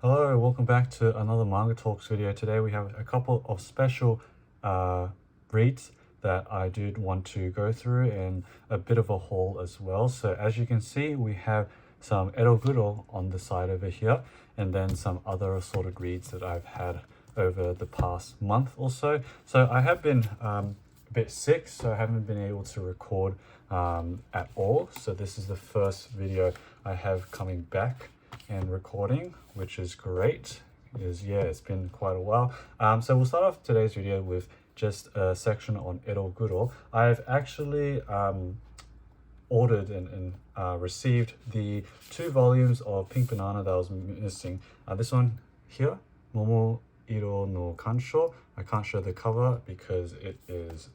Hello, welcome back to another Manga Talks video. Today we have a couple of special reads that I did want to go through and a bit of a haul as well. So as you can see, we have some Ero Guro on the side over here, and then some other assorted reads that I've had over the past month or so. So I have been a bit sick, so I haven't been able to record at all. So this is the first video I have coming back and recording, which is great. It's been quite a while. So we'll start off today's video with just a section on Ero Guro. I've actually ordered and received the 2 volumes of Pink Banana that I was missing. This one here, Momo Iro no Kansho. I can't show the cover because it is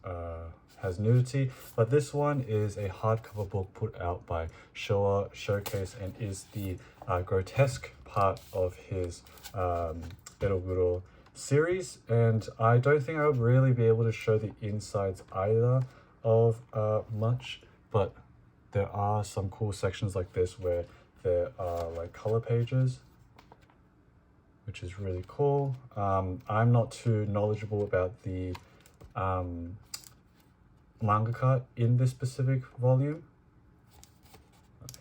has nudity, but this one is a hardcover book put out by Showa Showcase and is the grotesque part of his Ero Guro series, and I don't think I would really be able to show the insides either of much, but there are some cool sections like this where there are like color pages, which is really cool. I'm not too knowledgeable about the mangaka in this specific volume.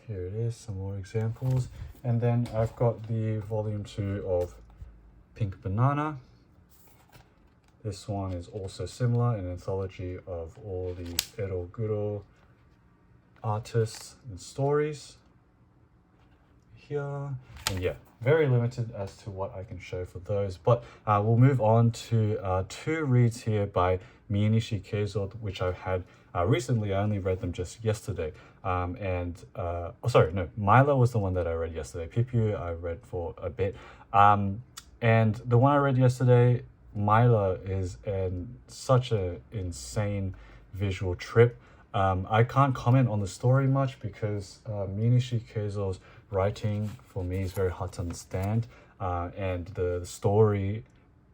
Here it is, some more examples. And then I've got the volume 2 of Pink Banana. This one is also similar, an anthology of all these Ero Guro artists and stories here. And yeah, very limited as to what I can show for those, but we'll move on to 2 reads here by Miyanishi Keizo, which I've had recently. I only read them just yesterday. Maila was the one that I read yesterday. Pippyu I read for a bit. And the one I read yesterday, Maila, is such an insane visual trip. I can't comment on the story much because Miyanishi Keizo's writing for me is very hard to understand, and the story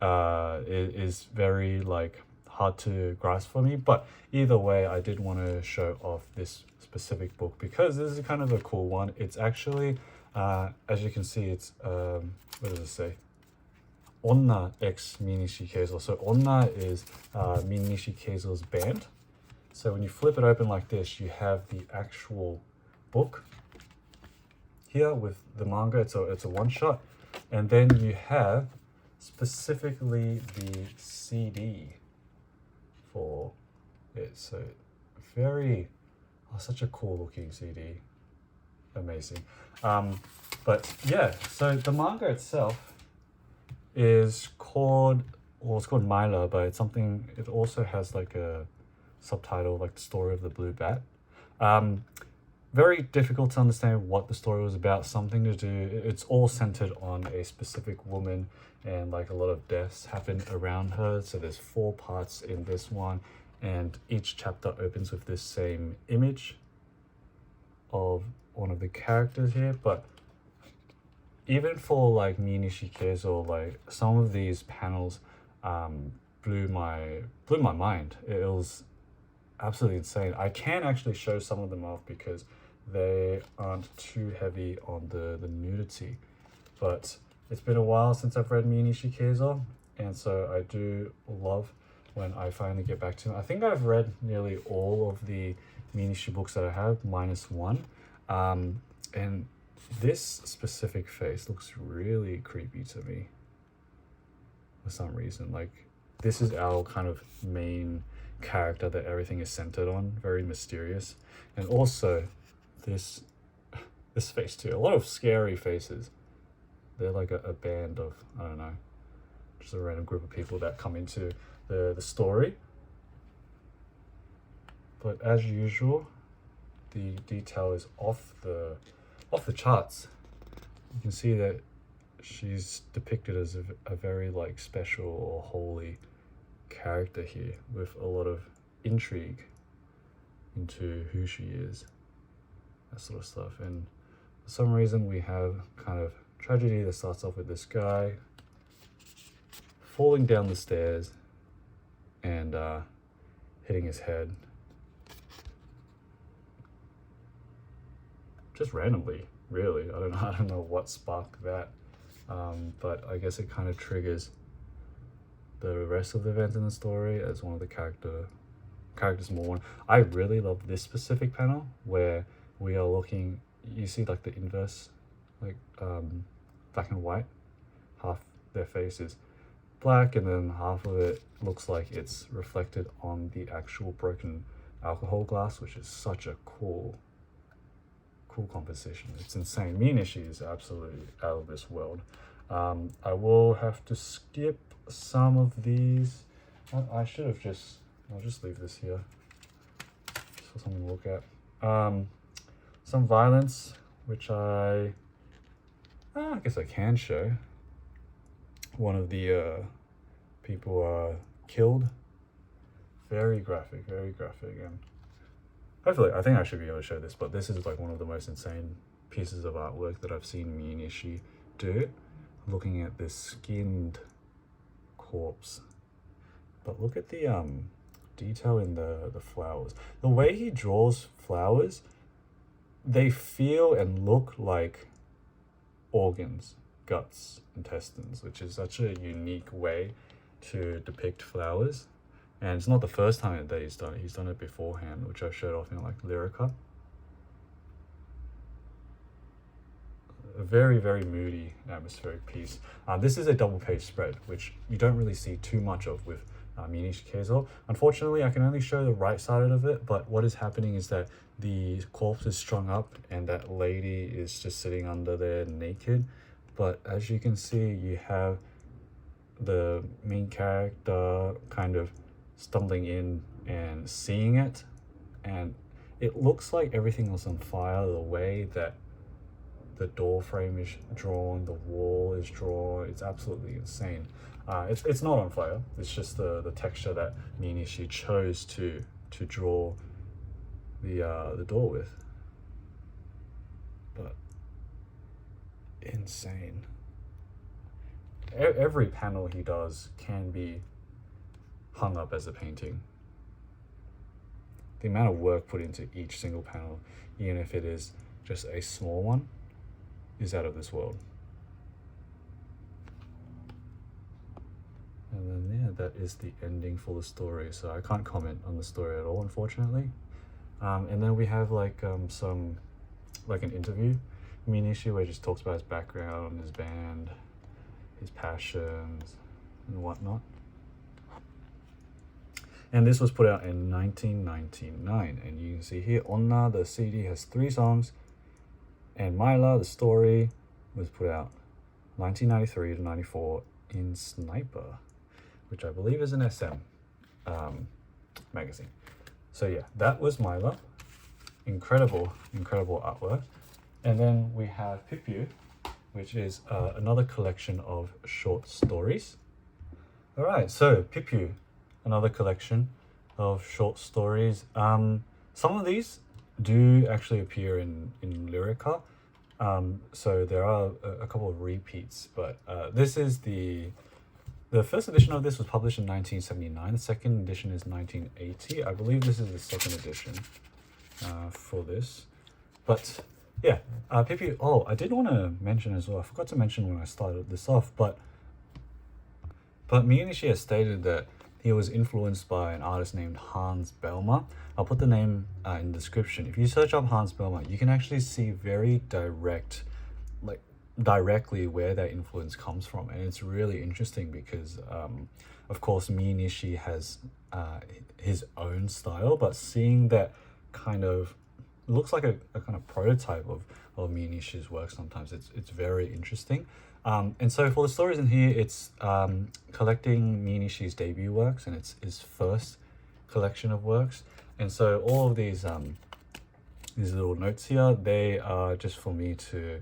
is very like hard to grasp for me. But either way, I did want to show off this specific book because this is kind of a cool one. It's actually, as you can see, it's what does it say? Onna x Miyanishi Keizo. So Onna is Miyanishi Keizo's band. So when you flip it open like this, you have the actual book here with the manga. It's a one-shot, and then you have specifically the CD for it. So such a cool looking CD, amazing. But yeah, so the manga itself is called, well, it's called Maila, but it also has like a subtitle like the story of the blue bat. Very difficult to understand what the story was about. Something to do, it's all centered on a specific woman, and like a lot of deaths happen around her. So there's 4 parts in this one, and each chapter opens with this same image of one of the characters here. But even for like Miyanishi Keizo, like some of these panels blew my mind. It was absolutely insane. I can actually show some of them off because they aren't too heavy on the nudity, but it's been a while since I've read Miyanishi Keizo, and so I do love when I finally get back to them. I think I've read nearly all of the Miyanishi books that I have, minus 1, and this specific face looks really creepy to me for some reason. Like, this is our kind of main character that everything is centered on, very mysterious. And also this face too, a lot of scary faces. They're like a band of, I don't know, just a random group of people that come into the story. But as usual, the detail is off the charts. You can see that she's depicted as a very like special or holy character here, with a lot of intrigue into who she is, that sort of stuff. And for some reason we have kind of tragedy that starts off with this guy falling down the stairs and hitting his head just randomly, really. I don't know what sparked that. but I guess it kind of triggers the rest of the events in the story as one of the characters more. I really love this specific panel where we are looking, you see like the inverse, like black and white, half their face is black and then half of it looks like it's reflected on the actual broken alcohol glass, which is such a cool composition. It's insane. Miyanishi is absolutely out of this world. I will have to skip some of these. I should have I'll just leave this here for someone to look at. Some violence, which I guess I can show. One of the people killed. Very graphic, and hopefully, I think I should be able to show this, but this is like one of the most insane pieces of artwork that I've seen Miyanishi do. Looking at this skinned corpse. But look at the detail in the flowers. The way he draws flowers, they feel and look like organs, guts, intestines, which is such a unique way to depict flowers. And it's not the first time that he's done it. He's done it beforehand, which I've showed off in like Lyrica. A very, very moody atmospheric piece. This is a double page spread, which you don't really see too much of with Miyanishi Keizo. Unfortunately, I can only show the right side of it, but what is happening is that the corpse is strung up and that lady is just sitting under there naked. But as you can see, you have the main character kind of stumbling in and seeing it, and it looks like everything was on fire. The way that the door frame is drawn, the wall is drawn, it's absolutely insane. It's not on fire, it's just the texture that Miyanishi chose to draw the door with. But insane. Every panel he does can be hung up as a painting. The amount of work put into each single panel, even if it is just a small one, is out of this world. And then yeah, that is the ending for the story, so I can't comment on the story at all, unfortunately. And then we have like some, like an interview, Miyanishi, where he just talks about his background, his band, his passions, and whatnot. And this was put out in 1999, and you can see here, Onna, the CD, has 3 songs, and Maila, the story, was put out 1993 to 94 in Sniper, which I believe is an SM magazine. So yeah, that was Maila. Incredible artwork. And then we have Pippyu, which is another collection of short stories. All right, so Pippyu, another collection of short stories. Some of these do actually appear in Lyrica. So there are a couple of repeats, but this is the first edition of this was published in 1979. The second edition is 1980. I believe this is the second edition for this. But yeah, Pippyu, oh, I did want to mention as well, I forgot to mention when I started this off, but Miyanishi has stated that he was influenced by an artist named Hans Bellmer. I'll put the name in the description. If you search up Hans Bellmer, you can actually see very directly where that influence comes from. And it's really interesting because, of course, Miyanishi has his own style, but seeing that kind of looks like a kind of prototype of Miyanishi's work sometimes, it's very interesting. And so for the stories in here, it's collecting Miyanishi's debut works, and it's his first collection of works. And so all of these little notes here, they are just for me to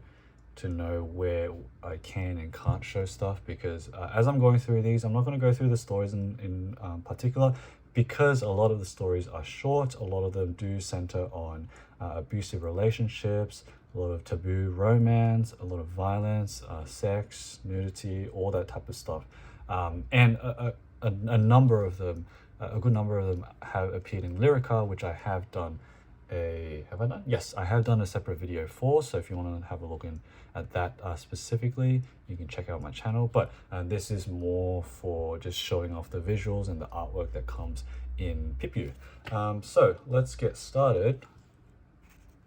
know where I can and can't show stuff, because as I'm going through these, I'm not going to go through the stories in particular, because a lot of the stories are short. A lot of them do center on abusive relationships, a lot of taboo romance, a lot of violence, sex, nudity, all that type of stuff. And a number of them, a good number of them have appeared in Lyrica, which I have done have I done? Yes, I have done a separate video for, so if you want to have a look at that specifically, you can check out my channel. But this is more for just showing off the visuals and the artwork that comes in Pippyu. So let's get started.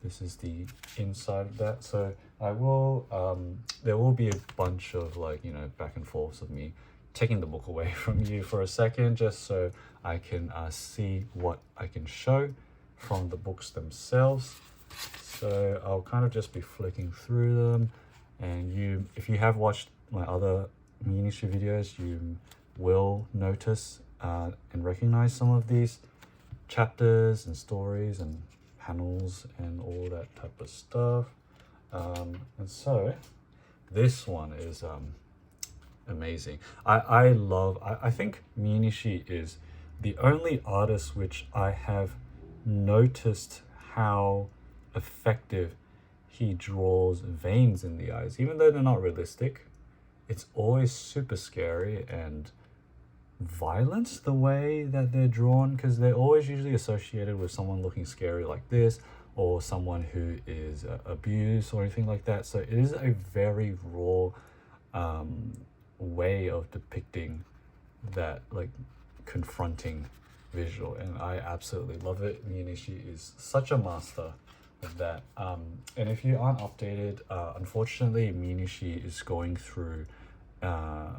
This is the inside of that. So I will, there will be a bunch of like, you know, back and forths of me taking the book away from you for a second, just so I can see what I can show from the books themselves. So I'll kind of just be flicking through them, and if you have watched my other Miyanishi videos, you will notice and recognize some of these chapters and stories and panels and all that type of stuff. And so this one is amazing. I think Miyanishi is the only artist which I have noticed how effective he draws veins in the eyes. Even though they're not realistic, it's always super scary and violent the way that they're drawn, because they're always usually associated with someone looking scary like this, or someone who is abused or anything like that. So it is a very raw way of depicting that like confronting visual, and I absolutely love it. Miyanishi is such a master of that. And if you aren't updated, unfortunately Miyanishi is going through a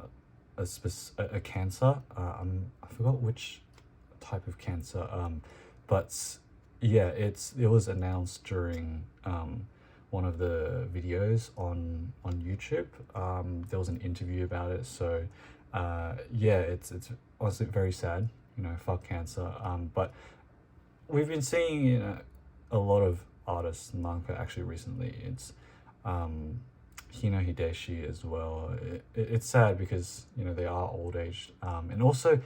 cancer. I forgot which type of cancer, but yeah, it was announced during one of the videos on YouTube. There was an interview about it, so yeah, it's honestly very sad, you know, fuck cancer. But we've been seeing, you know, a lot of artists, manga actually recently. It's Hino Hideshi as well. It's sad because, you know, they are old aged. And also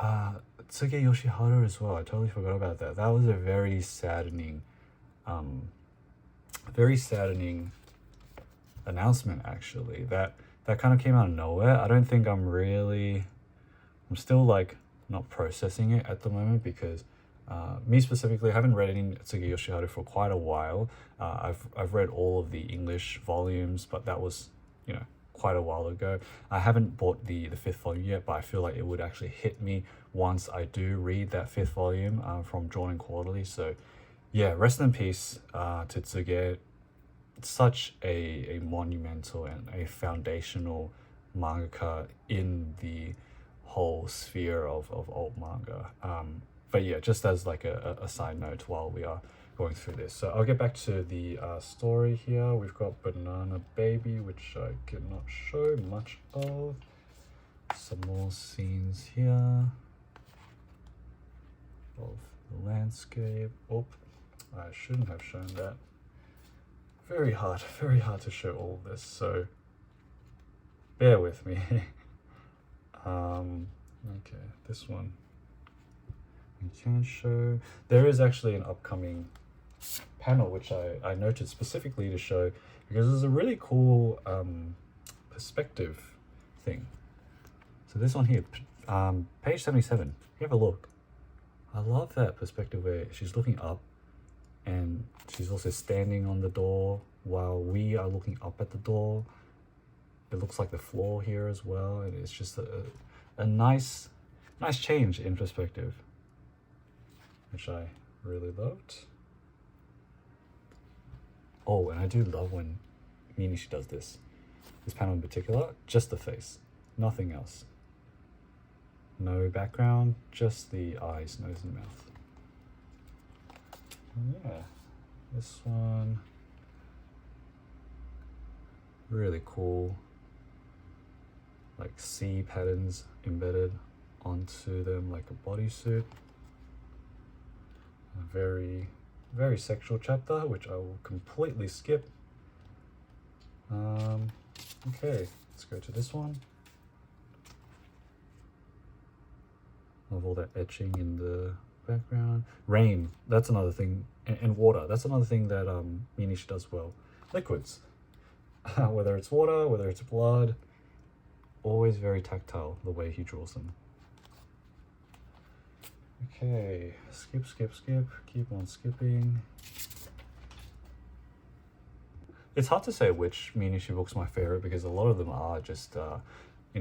Tsuge Yoshiharu as well. I totally forgot about that. That was a very saddening announcement, actually. That kind of came out of nowhere. I don't think I'm still like not processing it at the moment, because me specifically, I haven't read any Tsuge Yoshiharu for quite a while. I've read all of the English volumes, but that was, you know, quite a while ago. I haven't bought the fifth volume yet, but I feel like it would actually hit me once I do read that fifth volume from Drawn Quarterly. So yeah, rest in peace to Tsuge. Such a monumental and a foundational mangaka in the whole sphere of old manga. But yeah, just as like a side note while we are going through this. So I'll get back to the story here. We've got Banana Baby, which I cannot show much of. Some more scenes here of the landscape. Oh, I shouldn't have shown that. Very hard to show all this, so bear with me. Okay, this one we can show. There is actually an upcoming panel which I noted specifically to show, because there's a really cool perspective thing. So this one here, page 77, you have a look. I love that perspective where she's looking up and she's also standing on the door while we are looking up at the door. It looks like the floor here as well, and it's just a nice change in perspective, which I really loved. Oh, and I do love when Miyanishi does this panel in particular, just the face, nothing else. No background, just the eyes, nose and mouth. Yeah, this one, really cool, like sea patterns embedded onto them like a bodysuit. A very sexual chapter, which I will completely skip. Okay, let's go to this one. Love all that etching in the background. Rain, that's another thing, and water, that's another thing that Miyanishi does well. Liquids, whether it's water, whether it's blood, always very tactile the way he draws them. Okay, skip, keep on skipping. It's hard to say which Miyanishi book's my favorite because a lot of them are just,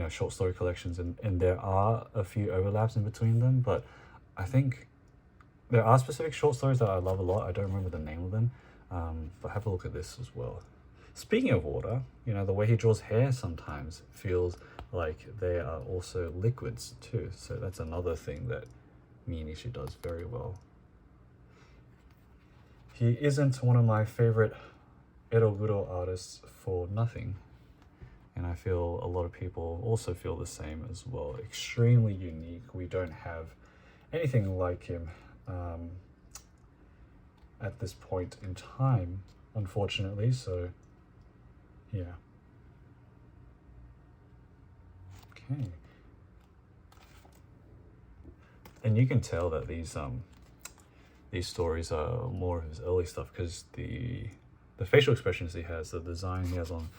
short story collections, and there are a few overlaps in between them, but I think there are specific short stories that I love a lot. I don't remember the name of them, but have a look at this as well. Speaking of water, the way he draws hair sometimes feels like they are also liquids too, so that's another thing that Miyanishi does very well. He isn't one of my favorite Ero Guro artists for nothing, and I feel a lot of people also feel the same as well. Extremely unique. We don't have anything like him at this point in time, unfortunately, so yeah. Okay. And you can tell that these stories are more of his early stuff because the facial expressions he has, the design he has on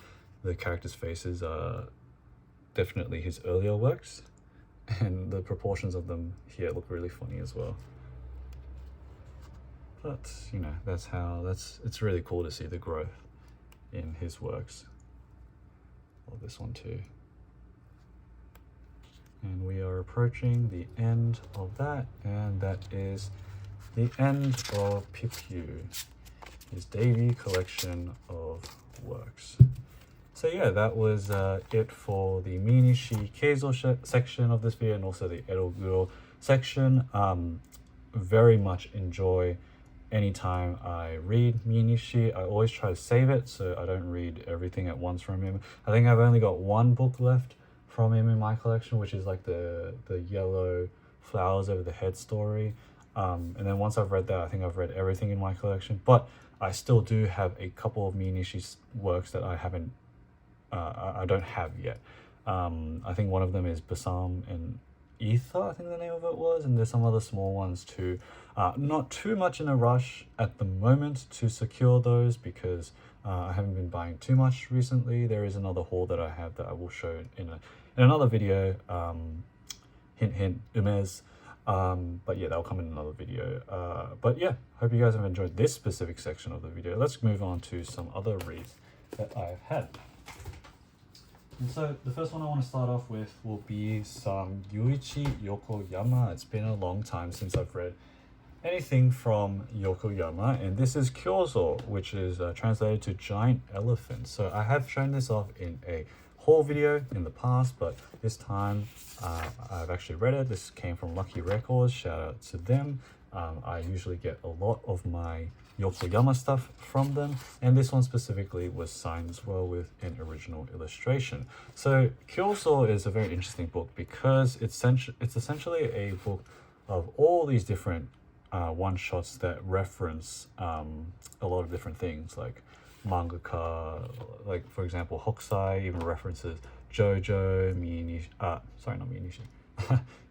the characters' faces are definitely his earlier works, and the proportions of them here look really funny as well. But it's really cool to see the growth in his works. Love this one too. And we are approaching the end of that, and that is the end of Pippyu, his debut collection of works. So yeah, that was it for the Miyanishi Keizo section of this video, and also the Ero Guro section. Very much enjoy anytime I read Miyanishi. I always try to save it so I don't read everything at once from him. I think I've only got one book left from him in my collection, which is like the yellow flowers over the head story. And then once I've read that, I think I've read everything in my collection. But I still do have a couple of Miyanishi's works that I don't have yet. I think one of them is Basam and Ether, I think the name of it was, and there's some other small ones too. Not too much in a rush at the moment to secure those because I haven't been buying too much recently. There is another haul that I have that I will show in another video. Hint, hint, Umez. But yeah, that'll come in another video. But yeah, hope you guys have enjoyed this specific section of the video. Let's move on to some other reads that I've had. And so the first one I want to start off with will be some Yuichi Yokoyama. It's been a long time since I've read anything from Yokoyama, and this is Kyozo, which is translated to giant elephant. So I have shown this off in a haul video in the past, but this time I've actually read it. This came from Lucky Records, shout out to them. I usually get a lot of my Yokoyama stuff from them, and this one specifically was signed as well with an original illustration. So Kyoso is a very interesting book because it's essentially a book of all these different one-shots that reference a lot of different things, like mangaka, like for example Hokusai even references JoJo, Miyanishi, sorry, not Miyanishi,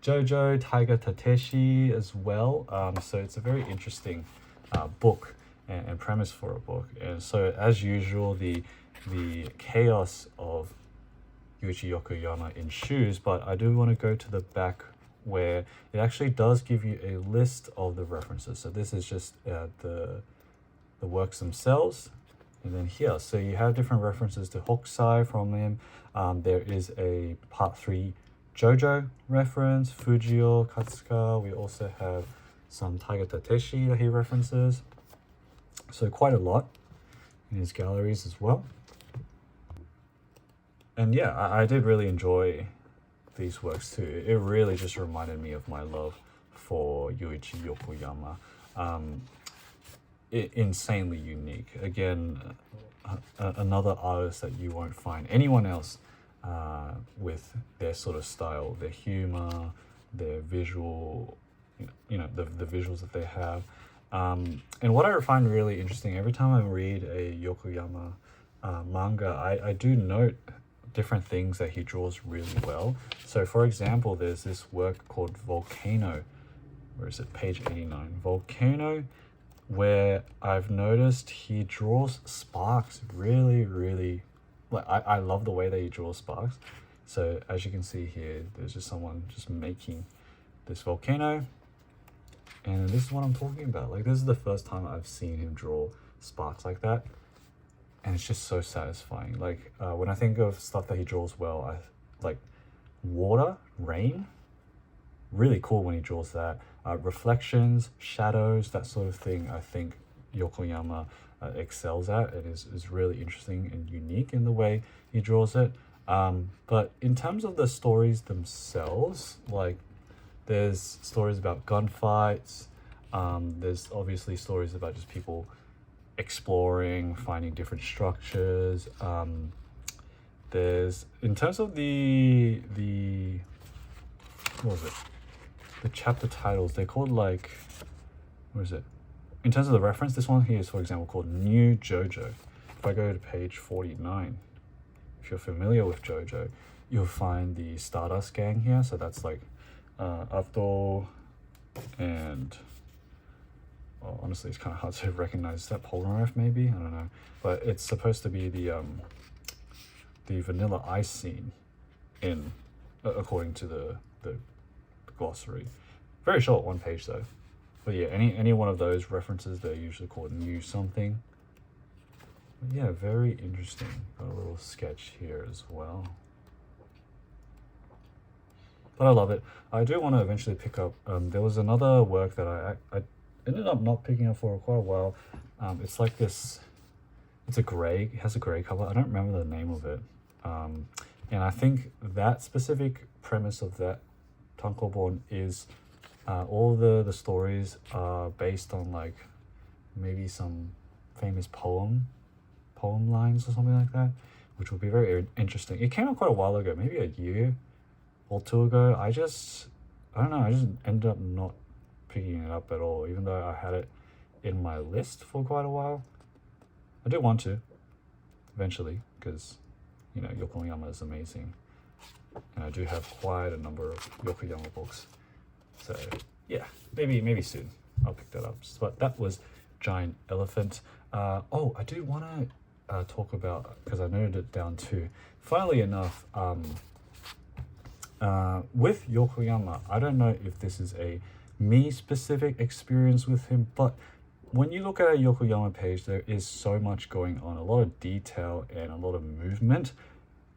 JoJo, Taiga Tateshi as well. So it's a very interesting book and premise for a book. And so as usual, the chaos of Yuichi Yokoyama ensues, but I do want to go to the back where it actually does give you a list of the references. So this is just the works themselves. And then here, so you have different references to Hokusai from him. There is a part 3 JoJo reference, Fujio, Katsuka. We also have some Taiga Tateshi that he references. So quite a lot in his galleries as well. And yeah, I did really enjoy these works too. It really just reminded me of my love for Yuichi Yokoyama. Insanely unique. Again, another artist that you won't find anyone else with their sort of style, their humor, their visual, the visuals that they have. And what I find really interesting, every time I read a Yokoyama manga, I do note different things that he draws really well. So for example, there's this work called Volcano. Where is it? Page 89. Volcano, where I've noticed he draws sparks really, really, like I love the way that he draws sparks. So as you can see here, there's just someone just making this volcano, And this is what I'm talking about. Like, this is the first time I've seen him draw sparks like that, and it's just so satisfying. Like, when I think of stuff that he draws well, I like water, rain, really cool when he draws that. Reflections, shadows, that sort of thing, I think Yokoyama excels at, and is really interesting and unique in the way he draws it. But in terms of the stories themselves, like, there's stories about gunfights, there's obviously stories about just people exploring, finding different structures. There's, in terms of the what was it? The chapter titles, they're called like, what is it? In terms of the reference, this one here is, for example, called New JoJo. If I go to page 49, if you're familiar with JoJo, you'll find the Stardust Gang here. So that's like Ato and, well, honestly, it's kind of hard to recognize. Is that Polnareff maybe? I don't know. But it's supposed to be the Vanilla Ice scene in, according to the glossary. Very short, one page though. But yeah, any one of those references, they're usually called new something. But yeah, very interesting. Got a little sketch here as well. But I love it. I do want to eventually pick up, there was another work that I ended up not picking up for quite a while. It's like this, it's a gray, it has a gray cover. I don't remember the name of it. And I think that specific premise of that tankobon is all the stories are based on like maybe some famous poem lines or something like that, which would be very interesting. It came out quite a while ago, maybe a year or two ago. I don't know, I just ended up not picking it up at all, even though I had it in my list for quite a while. I do want to eventually, because, you know, Yokoyama is amazing, and I do have quite a number of Yokoyama books. So yeah, maybe soon I'll pick that up. But that was Giant Elephant. Oh, I do want to talk about, because I noted it down too. Funnily enough, with Yokoyama, I don't know if this is a me-specific experience with him, but when you look at a Yokoyama page, there is so much going on, a lot of detail and a lot of movement.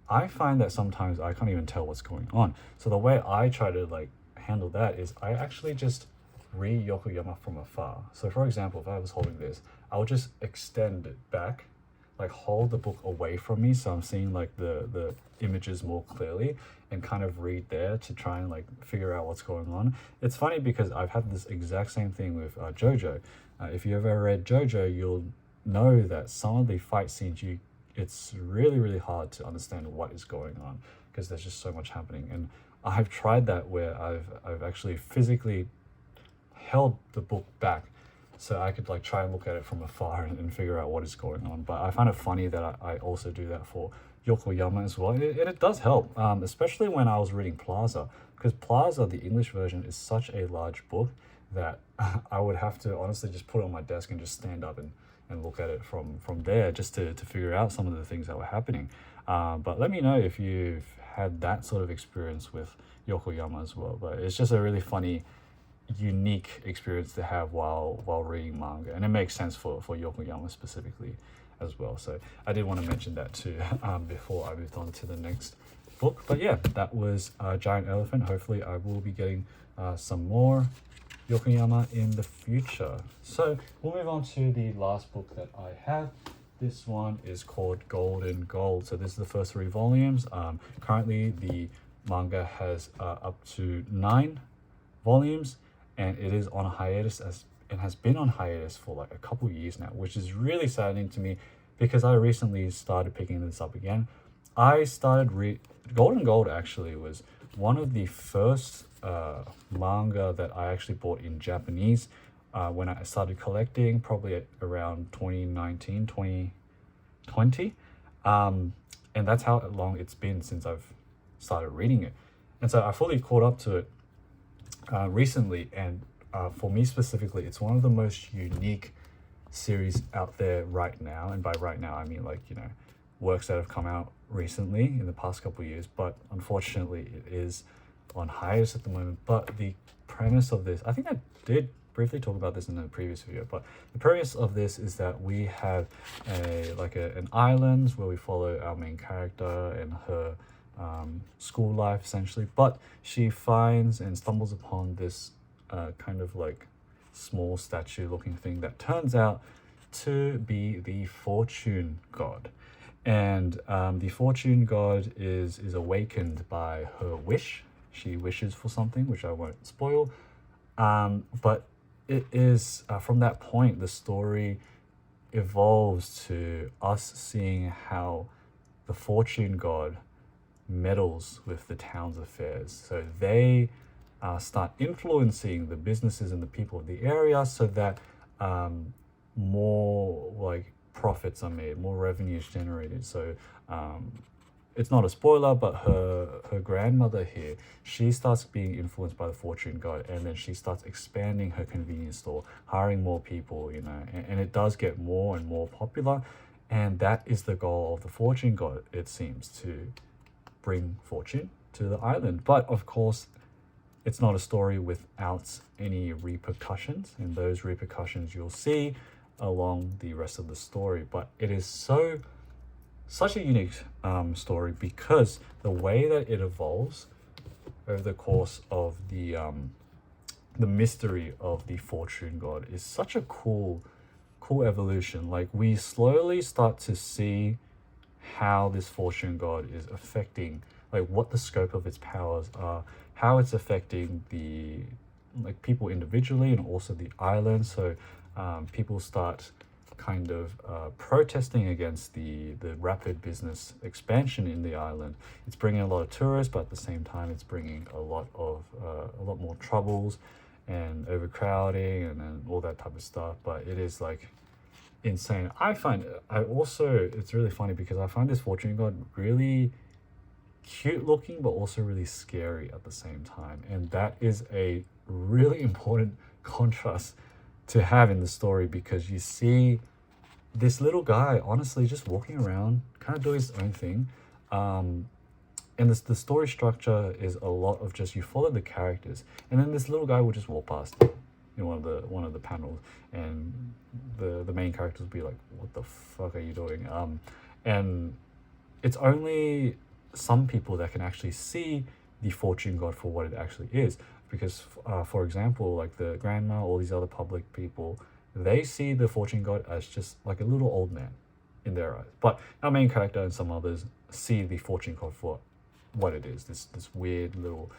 I find that sometimes I can't even tell what's going on. So the way I try to like handle that is I actually just read Yokoyama from afar. So for example, if I was holding this, I'll just extend it back, like hold the book away from me so I'm seeing like the images more clearly, and kind of read there to try and like figure out what's going on. It's funny because I've had this exact same thing with JoJo. If you ever read JoJo, you'll know that some of the fight scenes, it's really hard to understand what is going on because there's just so much happening. And I've tried that where I've actually physically held the book back so I could like try and look at it from afar and figure out what is going on. But I find it funny that I also do that for Yokoyama as well. It does help, especially when I was reading Plaza, because Plaza, the English version, is such a large book that I would have to honestly just put it on my desk and just stand up and look at it from there just to figure out some of the things that were happening. But let me know if you've had that sort of experience with Yokoyama as well. But it's just a really funny, unique experience to have while reading manga, and it makes sense for Yokoyama specifically as well. So I did want to mention that too before I moved on to the next book. But yeah, that was Giant Elephant. Hopefully I will be getting some more Yokoyama in the future. So we'll move on to the last book that I have. This one is called Golden Gold. So this is the first 3 volumes. Currently the manga has up to 9 volumes, and it is on hiatus and has been on hiatus for like a couple years now, which is really saddening to me because I recently started picking this up again. I started Golden Gold actually was one of the first manga that I actually bought in Japanese when I started collecting, probably at around 2019, 2020. And that's how long it's been since I've started reading it. And so I fully caught up to it recently, and for me specifically, it's one of the most unique series out there right now. And by right now, I mean like, you know, works that have come out recently in the past couple of years, but unfortunately it is on hiatus at the moment. But the premise of this, I think I did briefly talked about this in the previous video, but the premise of this is that we have an island where we follow our main character and her school life essentially, but she finds and stumbles upon this kind of like small statue looking thing that turns out to be the fortune god. And the fortune god is awakened by her wish. She wishes for something, which I won't spoil. But it is, from that point, the story evolves to us seeing how the fortune god meddles with the town's affairs. So they start influencing the businesses and the people of the area so that more like profits are made, more revenue is generated. So it's not a spoiler, but her grandmother here, she starts being influenced by the fortune god, and then she starts expanding her convenience store, hiring more people, you know, and it does get more and more popular. And that is the goal of the fortune god, it seems, to bring fortune to the island. But of course, it's not a story without any repercussions, and those repercussions you'll see along the rest of the story. But it is such a unique story because the way that it evolves over the course of the mystery of the fortune god is such a cool evolution. Like, we slowly start to see how this fortune god is affecting, like, what the scope of its powers are, how it's affecting the people individually and also the island. So people start kind of protesting against the rapid business expansion in the island. It's bringing a lot of tourists, but at the same time it's bringing a lot more troubles and overcrowding and all that type of stuff. But it is like insane. It's really funny because I find this fortune god really cute looking, but also really scary at the same time. And that is a really important contrast to have in the story, because you see this little guy honestly just walking around, kind of doing his own thing. And the story structure is a lot of just, you follow the characters, and then this little guy will just walk past in one of the panels, and the main characters will be like, what the fuck are you doing? And it's only some people that can actually see the fortune god for what it actually is. Because for example, like the grandma, all these other public people, they see the fortune god as just like a little old man in their eyes. But our main character and some others see the fortune god for what it is, this weird little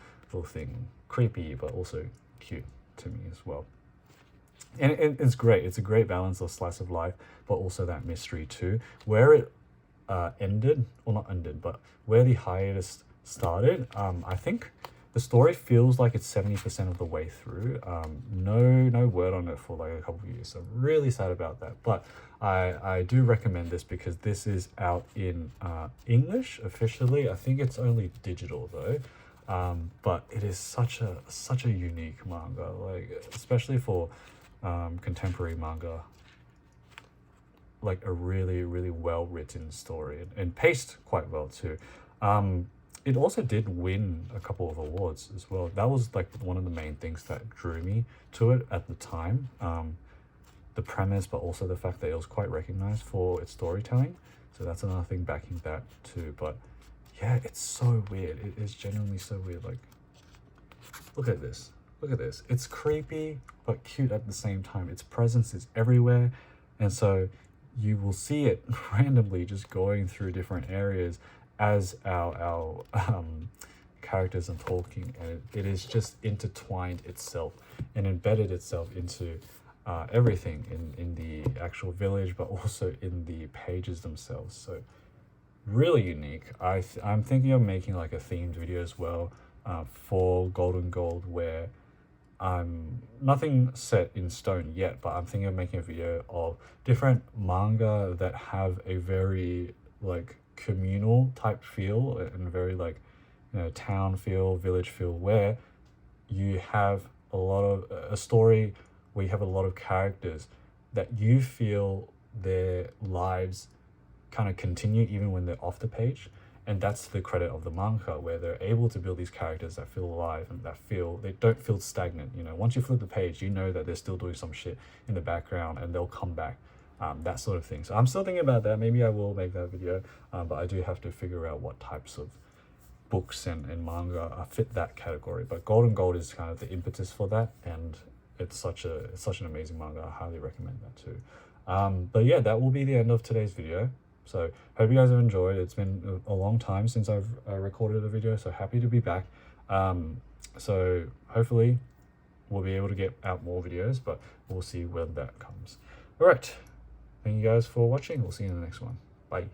thing, creepy but also cute to me as well. And it's great. It's a great balance of slice of life, but also that mystery too. Where it ended, or not ended, but where the hiatus started, I think the story feels like it's 70% of the way through. No word on it for like a couple of years. So I'm really sad about that. But I do recommend this because this is out in English officially. I think it's only digital though. But it is such a unique manga, like especially for contemporary manga. Like a really well written story, and paced quite well too. It also did win a couple of awards as well. That was like one of the main things that drew me to it at the time. The premise, but also the fact that it was quite recognized for its storytelling. So that's another thing backing that too. But yeah, it's so weird. It is genuinely so weird. Like, look at this. It's creepy but cute at the same time. Its presence is everywhere, and so you will see it randomly just going through different areas as our characters are talking, and it is just intertwined itself and embedded itself into everything in the actual village, but also in the pages themselves. So really unique. I'm thinking of making like a themed video as well for Golden Gold, where I'm nothing set in stone yet, but I'm thinking of making a video of different manga that have a very like communal type feel and very like, you know, town feel, village feel, where you have a story where you have a lot of characters that you feel their lives kind of continue even when they're off the page, And that's the credit of the manga, where they're able to build these characters that feel alive and that they don't feel stagnant. You know, once you flip the page, you know that they're still doing some shit in the background and they'll come back. That sort of thing. So I'm still thinking about that. Maybe I will make that video, but I do have to figure out what types of books and manga fit that category. But Golden Gold is kind of the impetus for that, and it's such an amazing manga. I highly recommend that too. But yeah, that will be the end of today's video. So hope you guys have enjoyed. It's been a long time since I've recorded a video, so happy to be back. So hopefully we'll be able to get out more videos, but we'll see when that comes. All right, thank you guys for watching. We'll see you in the next one. Bye.